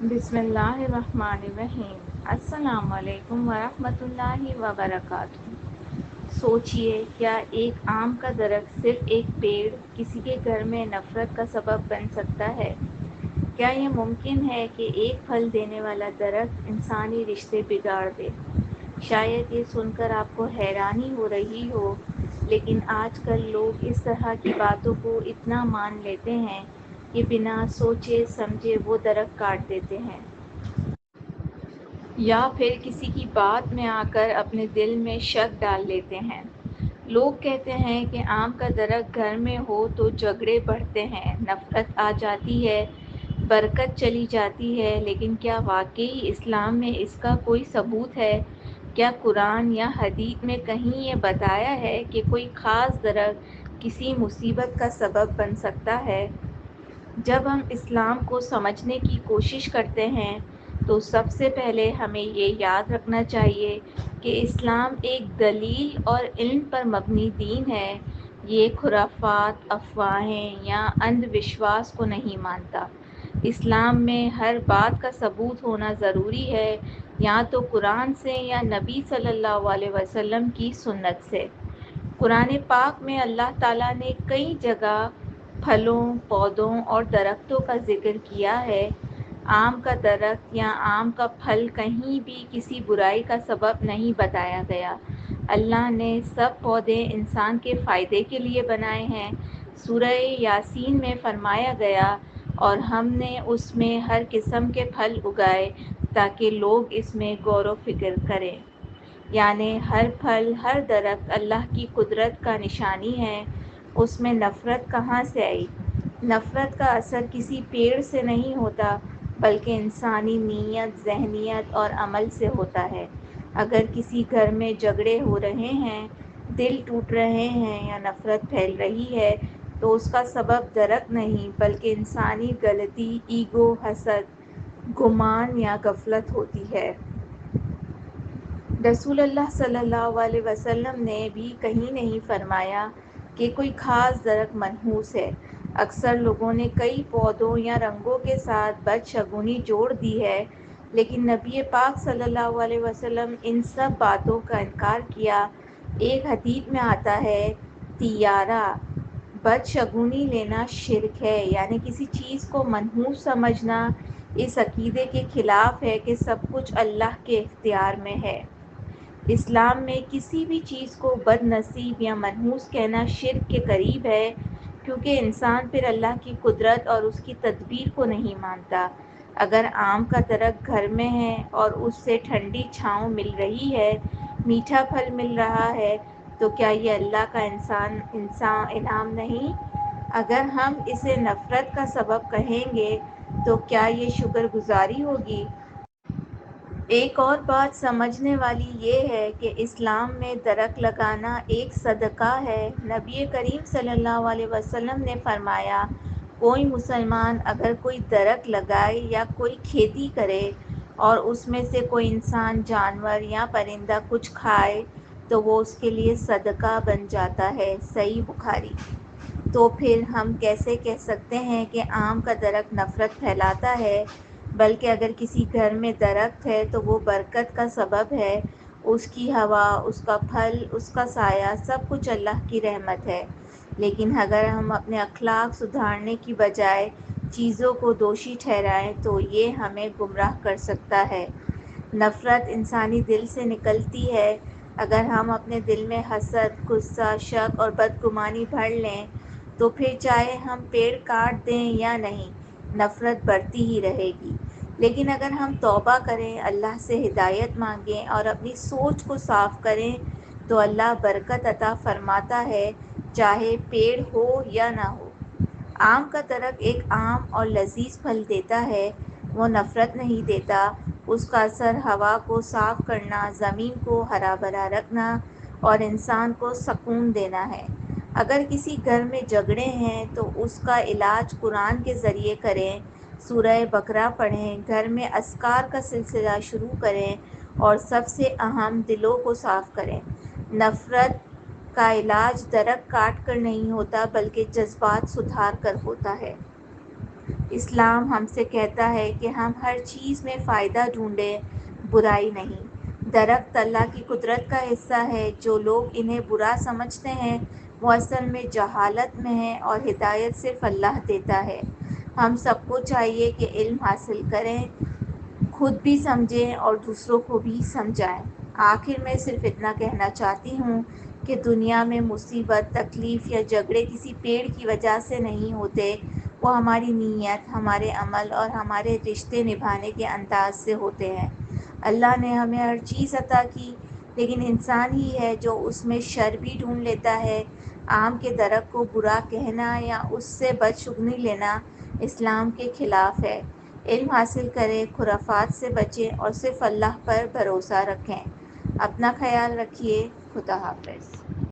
بسم اللہ الرحمن الرحیم۔ السلام علیکم ورحمۃ اللہ وبرکاتہ۔ سوچئے، کیا ایک آم کا درخت، صرف ایک پیڑ، کسی کے گھر میں نفرت کا سبب بن سکتا ہے؟ کیا یہ ممکن ہے کہ ایک پھل دینے والا درخت انسانی رشتے بگاڑ دے؟ شاید یہ سن کر آپ کو حیرانی ہو رہی ہو، لیکن آج کل لوگ اس طرح کی باتوں کو اتنا مان لیتے ہیں کہ بنا سوچے سمجھے وہ درخت کاٹ دیتے ہیں، یا پھر کسی کی بات میں آ کر اپنے دل میں شک ڈال لیتے ہیں۔ لوگ کہتے ہیں کہ آم کا درخت گھر میں ہو تو جھگڑے بڑھتے ہیں، نفرت آ جاتی ہے، برکت چلی جاتی ہے، لیکن کیا واقعی اسلام میں اس کا کوئی ثبوت ہے؟ کیا قرآن یا حدیث میں کہیں یہ بتایا ہے کہ کوئی خاص درخت کسی مصیبت کا سبب بن سکتا ہے؟ جب ہم اسلام کو سمجھنے کی کوشش کرتے ہیں تو سب سے پہلے ہمیں یہ یاد رکھنا چاہیے کہ اسلام ایک دلیل اور علم پر مبنی دین ہے۔ یہ خرافات، افواہیں یا اندھ وشواس کو نہیں مانتا۔ اسلام میں ہر بات کا ثبوت ہونا ضروری ہے، یا تو قرآن سے یا نبی صلی اللہ علیہ وسلم کی سنت سے۔ قرآن پاک میں اللہ تعالیٰ نے کئی جگہ پھلوں، پودوں اور درختوں کا ذکر کیا ہے۔ آم کا درخت یا آم کا پھل کہیں بھی کسی برائی کا سبب نہیں بتایا گیا۔ اللہ نے سب پودے انسان کے فائدے کے لیے بنائے ہیں۔ سورہ یاسین میں فرمایا گیا، اور ہم نے اس میں ہر قسم کے پھل اگائے تاکہ لوگ اس میں غور و فکر کریں۔ یعنی ہر پھل، ہر درخت اللہ کی قدرت کا نشانی ہے۔ اس میں نفرت کہاں سے آئی؟ نفرت کا اثر کسی پیڑ سے نہیں ہوتا، بلکہ انسانی نیت، ذہنیت اور عمل سے ہوتا ہے۔ اگر کسی گھر میں جھگڑے ہو رہے ہیں، دل ٹوٹ رہے ہیں یا نفرت پھیل رہی ہے، تو اس کا سبب درخت نہیں بلکہ انسانی غلطی، ایگو، حسد، گمان یا غفلت ہوتی ہے۔ رسول اللہ صلی اللہ علیہ وسلم نے بھی کہیں نہیں فرمایا کہ کوئی خاص درخت منحوس ہے۔ اکثر لوگوں نے کئی پودوں یا رنگوں کے ساتھ بدشگونی جوڑ دی ہے، لیکن نبی پاک صلی اللہ علیہ وسلم ان سب باتوں کا انکار کیا۔ ایک حدیث میں آتا ہے، طیارہ بدشگونی لینا شرک ہے، یعنی کسی چیز کو منحوس سمجھنا اس عقیدے کے خلاف ہے کہ سب کچھ اللہ کے اختیار میں ہے۔ اسلام میں کسی بھی چیز کو بد نصیب یا منحوس کہنا شرک کے قریب ہے، کیونکہ انسان پھر اللہ کی قدرت اور اس کی تدبیر کو نہیں مانتا۔ اگر آم کا درخت گھر میں ہے اور اس سے ٹھنڈی چھاؤں مل رہی ہے، میٹھا پھل مل رہا ہے، تو کیا یہ اللہ کا انعام نہیں؟ اگر ہم اسے نفرت کا سبب کہیں گے تو کیا یہ شکر گزاری ہوگی؟ ایک اور بات سمجھنے والی یہ ہے کہ اسلام میں درخت لگانا ایک صدقہ ہے۔ نبی کریم صلی اللہ علیہ وسلم نے فرمایا، کوئی مسلمان اگر کوئی درخت لگائے یا کوئی کھیتی کرے اور اس میں سے کوئی انسان، جانور یا پرندہ کچھ کھائے تو وہ اس کے لیے صدقہ بن جاتا ہے۔ صحیح بخاری۔ تو پھر ہم کیسے کہہ سکتے ہیں کہ آم کا درخت نفرت پھیلاتا ہے؟ بلکہ اگر کسی گھر میں درخت ہے تو وہ برکت کا سبب ہے۔ اس کی ہوا، اس کا پھل، اس کا سایہ، سب کچھ اللہ کی رحمت ہے۔ لیکن اگر ہم اپنے اخلاق سدھارنے کی بجائے چیزوں کو دوشی ٹھہرائیں تو یہ ہمیں گمراہ کر سکتا ہے۔ نفرت انسانی دل سے نکلتی ہے۔ اگر ہم اپنے دل میں حسد، غصہ، شک اور بدگمانی بھر لیں تو پھر چاہے ہم پیڑ کاٹ دیں یا نہیں، نفرت بڑھتی ہی رہے گی۔ لیکن اگر ہم توبہ کریں، اللہ سے ہدایت مانگیں اور اپنی سوچ کو صاف کریں تو اللہ برکت عطا فرماتا ہے، چاہے پیڑ ہو یا نہ ہو۔ آم کا درخت ایک عام اور لذیذ پھل دیتا ہے، وہ نفرت نہیں دیتا۔ اس کا اثر ہوا کو صاف کرنا، زمین کو ہرا بھرا رکھنا اور انسان کو سکون دینا ہے۔ اگر کسی گھر میں جھگڑے ہیں تو اس کا علاج قرآن کے ذریعے کریں، سورہ بقرہ پڑھیں، گھر میں اذکار کا سلسلہ شروع کریں اور سب سے اہم، دلوں کو صاف کریں۔ نفرت کا علاج درخت کاٹ کر نہیں ہوتا بلکہ جذبات سدھار کر ہوتا ہے۔ اسلام ہم سے کہتا ہے کہ ہم ہر چیز میں فائدہ ڈھونڈیں، برائی نہیں۔ درخت اللہ کی قدرت کا حصہ ہے۔ جو لوگ انہیں برا سمجھتے ہیں وہ اصل میں جہالت میں ہیں، اور ہدایت صرف اللہ دیتا ہے۔ ہم سب کو چاہیے کہ علم حاصل کریں، خود بھی سمجھیں اور دوسروں کو بھی سمجھائیں۔ آخر میں صرف اتنا کہنا چاہتی ہوں کہ دنیا میں مصیبت، تکلیف یا جھگڑے کسی پیڑ کی وجہ سے نہیں ہوتے، وہ ہماری نیت، ہمارے عمل اور ہمارے رشتے نبھانے کے انداز سے ہوتے ہیں۔ اللہ نے ہمیں ہر چیز عطا کی، لیکن انسان ہی ہے جو اس میں شر بھی ڈھونڈ لیتا ہے۔ آم کے درخت کو برا کہنا یا اس سے بدشگونی لینا اسلام کے خلاف ہے۔ علم حاصل کریں، خرافات سے بچیں اور صرف اللہ پر بھروسہ رکھیں۔ اپنا خیال رکھیے۔ خدا حافظ۔